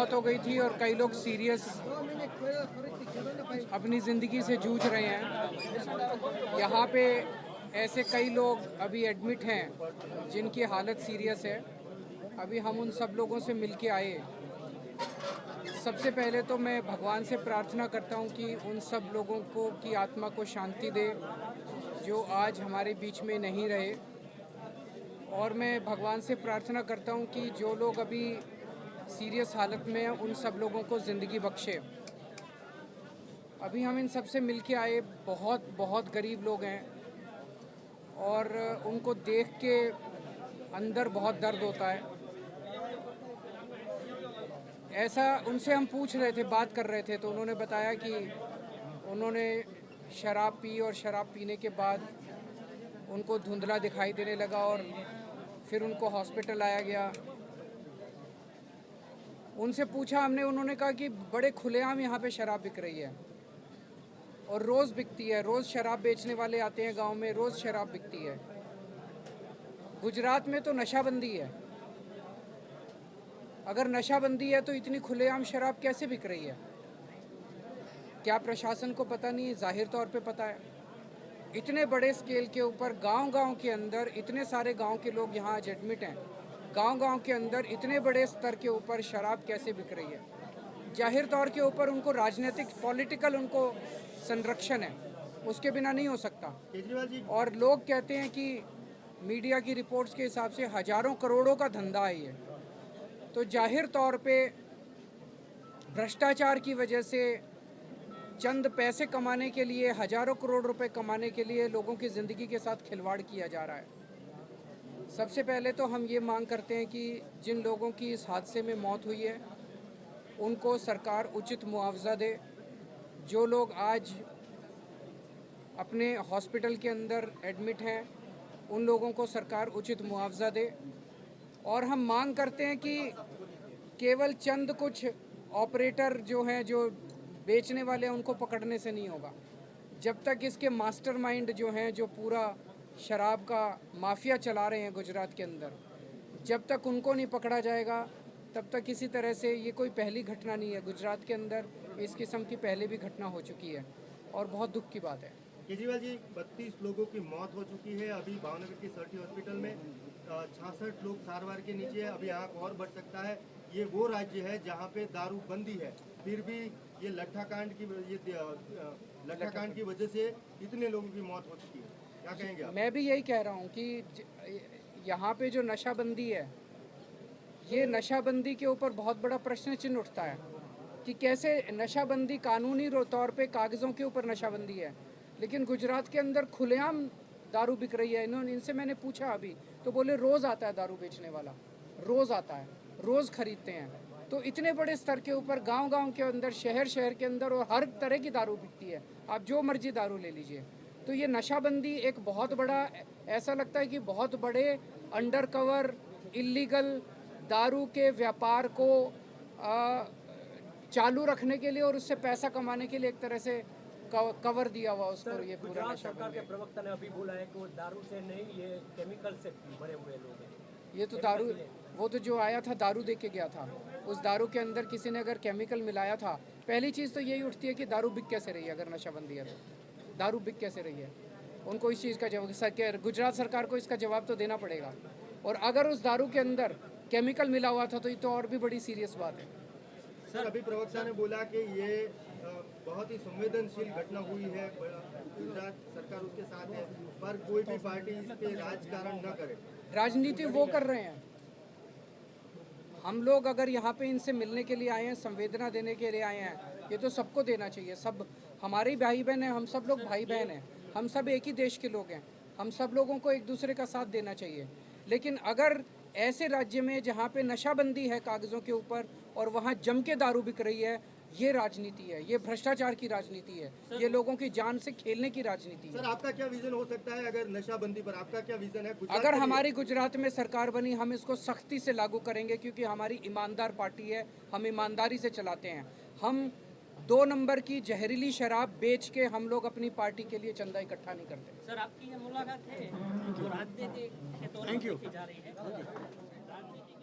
मौत हो गई थी और कई लोग सीरियस अपनी ज़िंदगी से जूझ रहे हैं। यहाँ पे ऐसे कई लोग अभी एडमिट हैं जिनकी हालत सीरियस है। अभी हम उन सब लोगों से मिल के आए। सबसे पहले तो मैं भगवान से प्रार्थना करता हूँ कि उन सब लोगों को की आत्मा को शांति दे जो आज हमारे बीच में नहीं रहे। और मैं भगवान से प्रार्थना करता हूँ कि जो लोग अभी सीरियस हालत में हैं उन सब लोगों को ज़िंदगी बख्शे। अभी हम इन सब से मिल के आए। बहुत बहुत गरीब लोग हैं और उनको देख के अंदर बहुत दर्द होता है। ऐसा उनसे हम पूछ रहे थे, बात कर रहे थे, तो उन्होंने बताया कि उन्होंने शराब पी और शराब पीने के बाद उनको धुंधला दिखाई देने लगा और फिर उनको हॉस्पिटल लाया गया। उनसे पूछा हमने, उन्होंने कहा कि बड़े खुलेआम यहाँ पे शराब बिक रही है और रोज़ बिकती है। रोज़ शराब बेचने वाले आते हैं गांव में, रोज़ शराब बिकती है। गुजरात में तो नशाबंदी है। अगर नशाबंदी है तो इतनी खुलेआम शराब कैसे बिक रही है? क्या प्रशासन को पता नहीं है? जाहिर तौर पे पता है। इतने बड़े स्केल के ऊपर गांव-गांव के अंदर इतने सारे गांव के लोग यहाँ आज एडमिट हैं। गांव-गांव के अंदर इतने बड़े स्तर के ऊपर शराब कैसे बिक रही है? जाहिर तौर के ऊपर उनको राजनीतिक पॉलिटिकल उनको संरक्षण है, उसके बिना नहीं हो सकता। केजरीवाल जी, और लोग कहते हैं कि मीडिया की रिपोर्ट्स के हिसाब से हजारों करोड़ों का धंधा है ये। तो जाहिर तौर पे भ्रष्टाचार की वजह से चंद पैसे कमाने के लिए, हजारों करोड़ रुपए कमाने के लिए लोगों की ज़िंदगी के साथ खिलवाड़ किया जा रहा है। सबसे पहले तो हम ये मांग करते हैं कि जिन लोगों की इस हादसे में मौत हुई है उनको सरकार उचित मुआवजा दे। जो लोग आज अपने हॉस्पिटल के अंदर एडमिट हैं उन लोगों को सरकार उचित मुआवजा दे। और हम मांग करते हैं कि केवल चंद कुछ ऑपरेटर जो हैं, जो बेचने वाले हैं, उनको पकड़ने से नहीं होगा। जब तक इसके मास्टरमाइंड जो हैं, जो पूरा शराब का माफिया चला रहे हैं गुजरात के अंदर, जब तक उनको नहीं पकड़ा जाएगा तब तक किसी तरह से ये कोई पहली घटना नहीं है। गुजरात के अंदर इस किस्म की पहले भी घटना हो चुकी है और बहुत दुख की बात है। केजरीवाल जी, 32 लोगों की मौत हो चुकी है। अभी भावनगर की सर्टी हॉस्पिटल में 66 लोग सारवार के नीचे है। अभी यहाँ और बढ़ सकता है। ये वो राज्य है जहाँ पे दारू बंदी है, फिर भी ये लट्ठाकांड की वजह से इतने लोगों की मौत हो चुकी है। क्या कहेंगे आप? मैं भी यही कह रहा हूँ कि यहाँ पे जो नशाबंदी है, ये नशाबंदी के ऊपर बहुत बड़ा प्रश्न चिन्ह उठता है कि कैसे नशाबंदी कानूनी तौर पे कागज़ों के ऊपर नशाबंदी है, लेकिन गुजरात के अंदर खुलेआम दारू बिक रही है। इनसे मैंने पूछा अभी, तो बोले रोज़ आता है दारू बेचने वाला, रोज़ आता है, रोज़ खरीदते हैं। तो इतने बड़े स्तर के ऊपर गांव-गांव के अंदर, शहर-शहर के अंदर और हर तरह की दारू बिकती है। आप जो मर्जी दारू ले लीजिए। तो ये नशाबंदी एक बहुत बड़ा, ऐसा लगता है कि बहुत बड़े अंडर कवर इलीगल दारू के व्यापार को चालू रखने के लिए और उससे पैसा कमाने के लिए एक तरह से कवर दिया हुआ उसको। ये पूरा नशा सरकार के प्रवक्ता ने अभी बोला है कि वो दारू से नहीं, ये केमिकल से भरे हुए लोग हैं। ये तो दारू, वो तो जो आया था दारू दे के गया था, उस दारू के अंदर किसी ने अगर केमिकल मिलाया था। पहली चीज़ तो यही उठती है कि दारू बिक कैसे रही है? अगर नशाबंदी है तो दारू बिक कैसे रही है? उनको इस चीज़ का जवाब, गुजरात सरकार को इसका जवाब तो देना पड़ेगा। और अगर उस दारू के अंदर केमिकल मिला हुआ था तो ये तो और भी बड़ी सीरियस बात है। सर, अभी प्रवक्ता ने बोला कि ये बहुत ही संवेदनशील घटना हुई है, गुजरात सरकार उसके साथ है, पर कोई भी पार्टी इस पे राजकारण न करे। राजनीति वो कर रहे हैं। हम लोग अगर यहाँ पे इनसे मिलने के लिए आए हैं, संवेदना देने के लिए आए हैं, ये तो सबको देना चाहिए। सब हमारे भाई बहन हैं, हम सब लोग भाई बहन हैं, हम सब एक ही देश के लोग हैं। हम सब लोगों को एक दूसरे का साथ देना चाहिए। लेकिन अगर ऐसे राज्य में जहाँ पे नशाबंदी है कागज़ों के ऊपर और वहाँ जम के दारू बिक रही है, ये राजनीति है, ये भ्रष्टाचार की राजनीति है, ये लोगों की जान से खेलने की राजनीति है। सर, आपका क्या विजन हो सकता है अगर नशाबंदी पर? आपका क्या विजन है? अगर हमारी गुजरात में सरकार बनी, हम इसको सख्ती से लागू करेंगे, क्योंकि हमारी ईमानदार पार्टी है, हम ईमानदारी से चलाते हैं। हम 2 नंबर की जहरीली शराब बेच के हम लोग अपनी पार्टी के लिए चंदा इकट्ठा नहीं करते। सर, आपकी ये मुलाकात है जो राजनीतिक के तौर पर देखी जा रही है, राजनीतिक